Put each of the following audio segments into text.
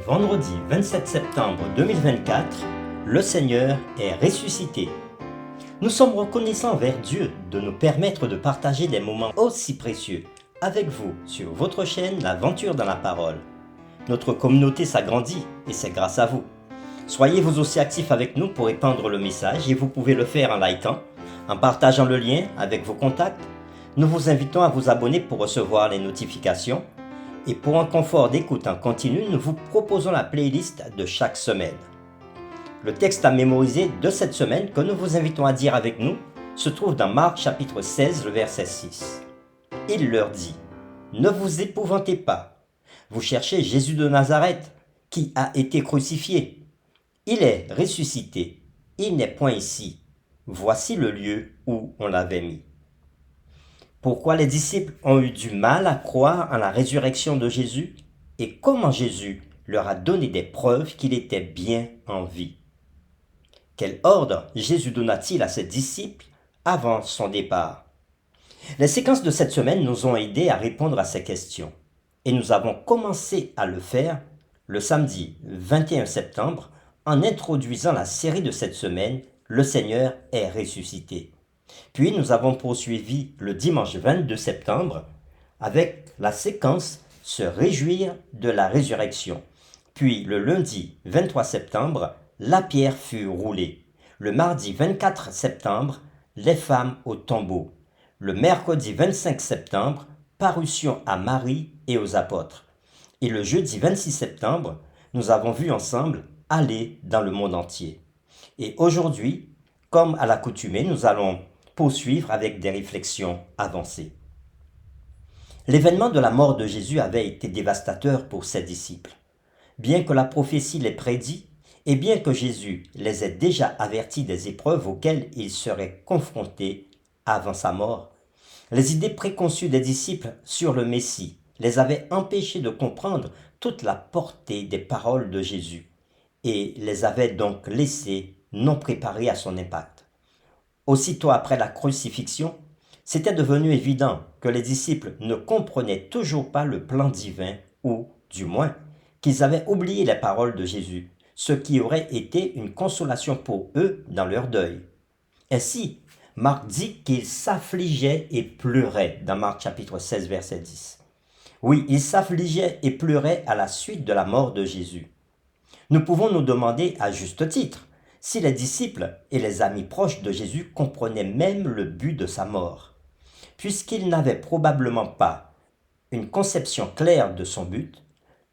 Vendredi 27 septembre 2024, le Seigneur est ressuscité. Nous sommes reconnaissants envers Dieu de nous permettre de partager des moments aussi précieux avec vous sur votre chaîne L'Aventure dans la Parole. Notre communauté s'agrandit et c'est grâce à vous. Soyez vous aussi actifs avec nous pour répandre le message et vous pouvez le faire en likant, en partageant le lien avec vos contacts. Nous vous invitons à vous abonner pour recevoir les notifications. Et pour un confort d'écoute en continu, nous vous proposons la playlist de chaque semaine. Le texte à mémoriser de cette semaine que nous vous invitons à dire avec nous se trouve dans Marc chapitre 16, le verset 6. Il leur dit : « Ne vous épouvantez pas. Vous cherchez Jésus de Nazareth, qui a été crucifié. Il est ressuscité. Il n'est point ici. Voici le lieu où on l'avait mis. » Pourquoi les disciples ont eu du mal à croire en la résurrection de Jésus et comment Jésus leur a donné des preuves qu'il était bien en vie. Quel ordre Jésus donna-t-il à ses disciples avant son départ? Les séquences de cette semaine nous ont aidés à répondre à ces questions et nous avons commencé à le faire le samedi 21 septembre en introduisant la série de cette semaine « Le Seigneur est ressuscité ». Puis nous avons poursuivi le dimanche 22 septembre avec la séquence « Se réjouir de la résurrection ». Puis le lundi 23 septembre, la pierre fut roulée. Le mardi 24 septembre, les femmes au tombeau. Le mercredi 25 septembre, parution à Marie et aux apôtres. Et le jeudi 26 septembre, nous avons vu ensemble aller dans le monde entier. Et aujourd'hui, comme à l'accoutumée, nous allons poursuivre avec des réflexions avancées. L'événement de la mort de Jésus avait été dévastateur pour ses disciples. Bien que la prophétie l'ait prédit, et bien que Jésus les ait déjà avertis des épreuves auxquelles ils seraient confrontés avant sa mort, les idées préconçues des disciples sur le Messie les avaient empêchés de comprendre toute la portée des paroles de Jésus et les avaient donc laissés non préparés à son impact. Aussitôt après la crucifixion, c'était devenu évident que les disciples ne comprenaient toujours pas le plan divin ou, du moins, qu'ils avaient oublié les paroles de Jésus, ce qui aurait été une consolation pour eux dans leur deuil. Ainsi, Marc dit qu'ils s'affligeaient et pleuraient dans Marc chapitre 16 verset 10. Oui, ils s'affligeaient et pleuraient à la suite de la mort de Jésus. Nous pouvons nous demander à juste titre si les disciples et les amis proches de Jésus comprenaient même le but de sa mort, puisqu'ils n'avaient probablement pas une conception claire de son but.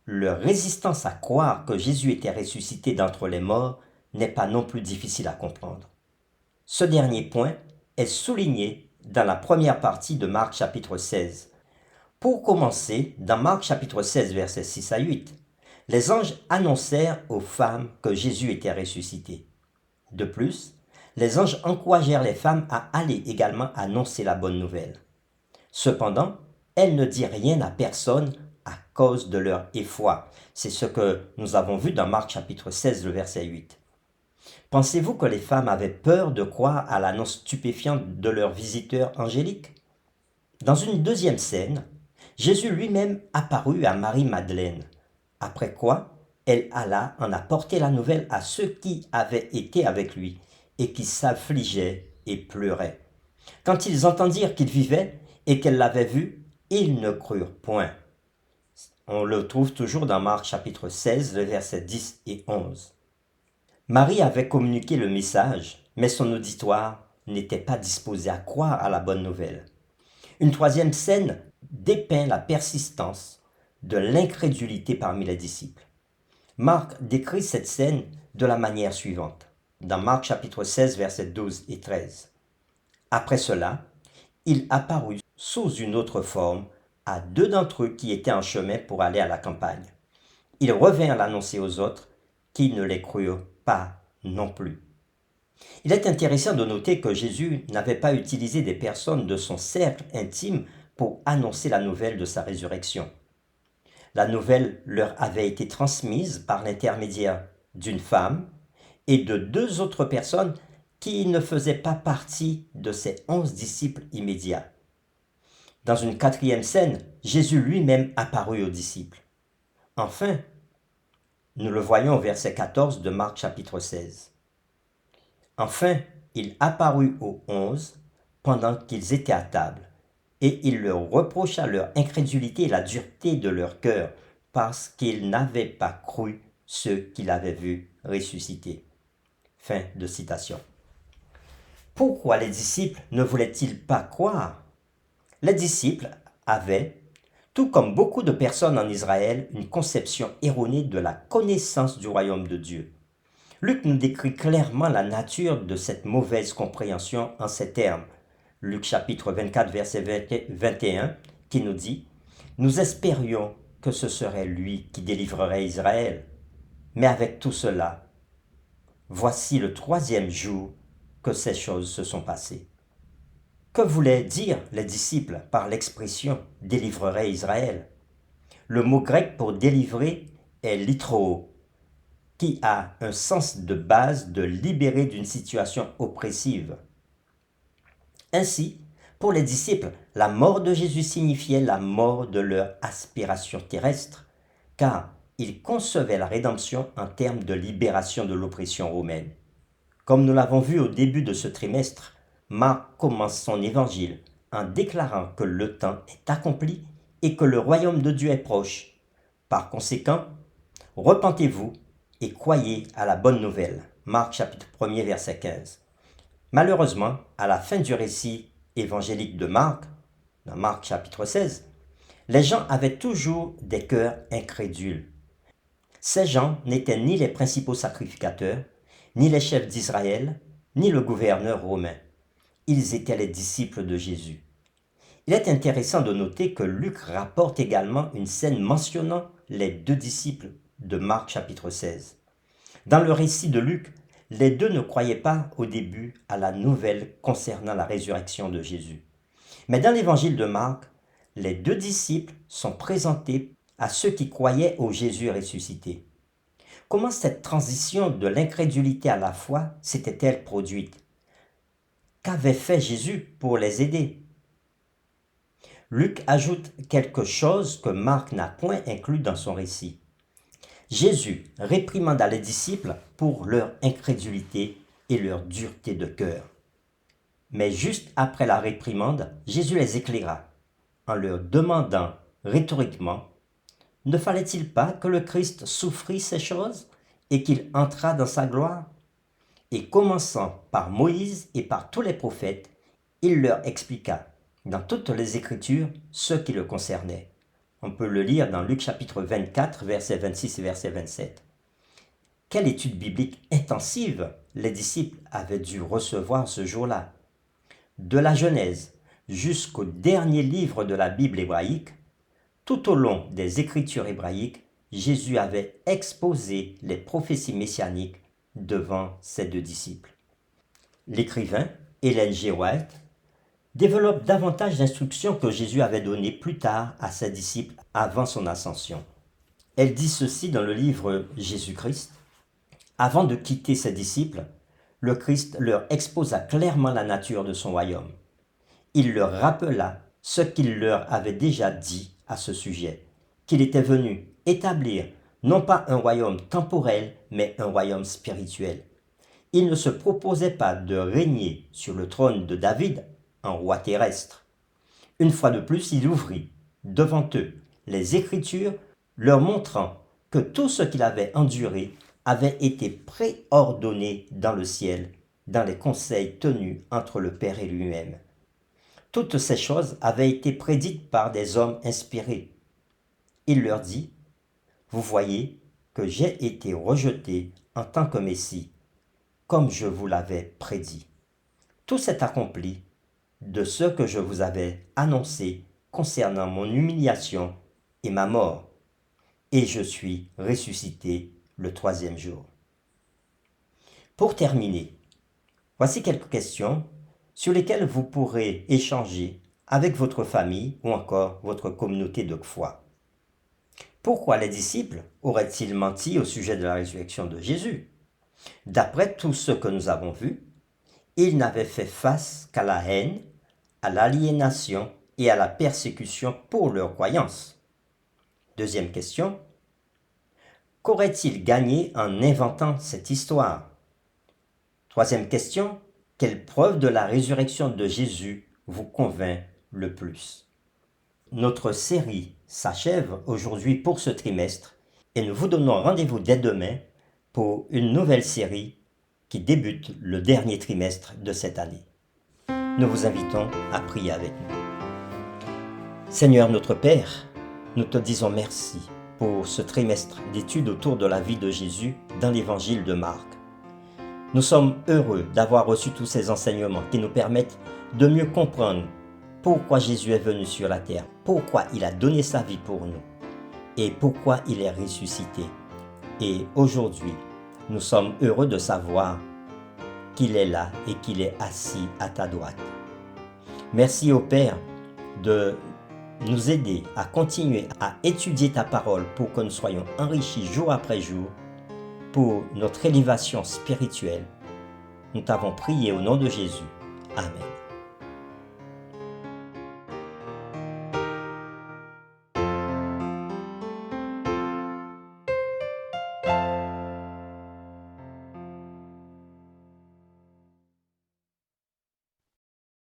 Leur résistance à croire que Jésus était ressuscité d'entre les morts n'est pas non plus difficile à comprendre. Ce dernier point est souligné dans la première partie de Marc chapitre 16. Pour commencer, dans Marc chapitre 16 versets 6 à 8, les anges annoncèrent aux femmes que Jésus était ressuscité. De plus, les anges encouragèrent les femmes à aller également annoncer la bonne nouvelle. Cependant, elles ne dirent rien à personne à cause de leur effroi. C'est ce que nous avons vu dans Marc chapitre 16, le verset 8. Pensez-vous que les femmes avaient peur de croire à l'annonce stupéfiante de leur visiteur angélique? Dans une deuxième scène, Jésus lui-même apparut à Marie-Madeleine, après quoi elle alla en apporter la nouvelle à ceux qui avaient été avec lui et qui s'affligeaient et pleuraient. Quand ils entendirent qu'il vivait et qu'elle l'avait vu, ils ne crurent point. On le trouve toujours dans Marc chapitre 16, les versets 10 et 11. Marie avait communiqué le message, mais son auditoire n'était pas disposé à croire à la bonne nouvelle. Une troisième scène dépeint la persistance de l'incrédulité parmi les disciples. Marc décrit cette scène de la manière suivante, dans Marc chapitre 16, versets 12 et 13. Après cela, il apparut sous une autre forme à deux d'entre eux qui étaient en chemin pour aller à la campagne. Il revint l'annoncer aux autres qui ne les crurent pas non plus. Il est intéressant de noter que Jésus n'avait pas utilisé des personnes de son cercle intime pour annoncer la nouvelle de sa résurrection. La nouvelle leur avait été transmise par l'intermédiaire d'une femme et de deux autres personnes qui ne faisaient pas partie de ses 11 disciples immédiats. Dans une quatrième scène, Jésus lui-même apparut aux disciples. Enfin, Nous le voyons au verset 14 de Marc chapitre 16. Enfin, il apparut aux 11 pendant qu'ils étaient à table, et il leur reprocha leur incrédulité et la dureté de leur cœur, parce qu'ils n'avaient pas cru ceux qu'il avait vus ressusciter. Fin de citation. Pourquoi les disciples ne voulaient-ils pas croire? Les disciples avaient, tout comme beaucoup de personnes en Israël, une conception erronée de la connaissance du royaume de Dieu. Luc nous décrit clairement la nature de cette mauvaise compréhension en ces termes. Luc chapitre 24, verset 21, qui nous dit « Nous espérions que ce serait lui qui délivrerait Israël. Mais avec tout cela, voici le 3e jour que ces choses se sont passées. » Que voulaient dire les disciples par l'expression « délivrerait Israël » ? Le mot grec pour délivrer est litro, qui a un sens de base de libérer d'une situation oppressive. Ainsi, pour les disciples, la mort de Jésus signifiait la mort de leur aspiration terrestre, car ils concevaient la rédemption en termes de libération de l'oppression romaine. Comme nous l'avons vu au début de ce trimestre, Marc commence son évangile en déclarant que le temps est accompli et que le royaume de Dieu est proche. Par conséquent, repentez-vous et croyez à la bonne nouvelle. Marc chapitre 1er verset 15. Malheureusement, à la fin du récit évangélique de Marc, dans Marc chapitre 16, les gens avaient toujours des cœurs incrédules. Ces gens n'étaient ni les principaux sacrificateurs, ni les chefs d'Israël, ni le gouverneur romain. Ils étaient les disciples de Jésus. Il est intéressant de noter que Luc rapporte également une scène mentionnant les 2 disciples de Marc chapitre 16. Dans le récit de Luc, les 2 ne croyaient pas au début à la nouvelle concernant la résurrection de Jésus. Mais dans l'évangile de Marc, les 2 disciples sont présentés à ceux qui croyaient au Jésus ressuscité. Comment cette transition de l'incrédulité à la foi s'était-elle produite? Qu'avait fait Jésus pour les aider? Luc ajoute quelque chose que Marc n'a point inclus dans son récit. Jésus réprimanda les disciples pour leur incrédulité et leur dureté de cœur. Mais juste après la réprimande, Jésus les éclaira en leur demandant rhétoriquement « Ne fallait-il pas que le Christ souffrit ces choses et qu'il entrât dans sa gloire ?» Et commençant par Moïse et par tous les prophètes, il leur expliqua dans toutes les Écritures ce qui le concernait. On peut le lire dans Luc chapitre 24, versets 26 et verset 27. Quelle étude biblique intensive les disciples avaient dû recevoir ce jour-là. De la Genèse jusqu'au dernier livre de la Bible hébraïque, tout au long des Écritures hébraïques, Jésus avait exposé les prophéties messianiques devant ses 2 disciples. L'écrivain Ellen G. White développe davantage d'instructions que Jésus avait données plus tard à ses disciples avant son ascension. Elle dit ceci dans le livre Jésus-Christ. Avant de quitter ses disciples, le Christ leur exposa clairement la nature de son royaume. Il leur rappela ce qu'il leur avait déjà dit à ce sujet, qu'il était venu établir non pas un royaume temporel, mais un royaume spirituel. Il ne se proposait pas de régner sur le trône de David, un roi terrestre. Une fois de plus, il ouvrit devant eux les Écritures, leur montrant que tout ce qu'il avait enduré avait été préordonné dans le ciel, dans les conseils tenus entre le Père et lui-même. Toutes ces choses avaient été prédites par des hommes inspirés. Il leur dit, « Vous voyez que j'ai été rejeté en tant que Messie, comme je vous l'avais prédit. Tout s'est accompli de ce que je vous avais annoncé concernant mon humiliation et ma mort, et je suis ressuscité le 3e jour. » Pour terminer, voici quelques questions sur lesquelles vous pourrez échanger avec votre famille ou encore votre communauté de foi. Pourquoi les disciples auraient-ils menti au sujet de la résurrection de Jésus? D'après tout ce que nous avons vu, ils n'avaient fait face qu'à la haine, à l'aliénation et à la persécution pour leur croyance. Deuxième question. Qu'aurait-il gagné en inventant cette histoire? Troisième question, quelle preuve de la résurrection de Jésus vous convainc le plus? Notre série s'achève aujourd'hui pour ce trimestre et nous vous donnons rendez-vous dès demain pour une nouvelle série qui débute le dernier trimestre de cette année. Nous vous invitons à prier avec nous. Seigneur notre Père, nous te disons merci pour ce trimestre d'études autour de la vie de Jésus dans l'évangile de Marc. Nous sommes heureux d'avoir reçu tous ces enseignements qui nous permettent de mieux comprendre pourquoi Jésus est venu sur la terre, pourquoi il a donné sa vie pour nous et pourquoi il est ressuscité. Et aujourd'hui, nous sommes heureux de savoir qu'il est là et qu'il est assis à ta droite. Merci au Père de nous aider à continuer à étudier ta parole pour que nous soyons enrichis jour après jour pour notre élévation spirituelle. Nous t'avons prié au nom de Jésus. Amen.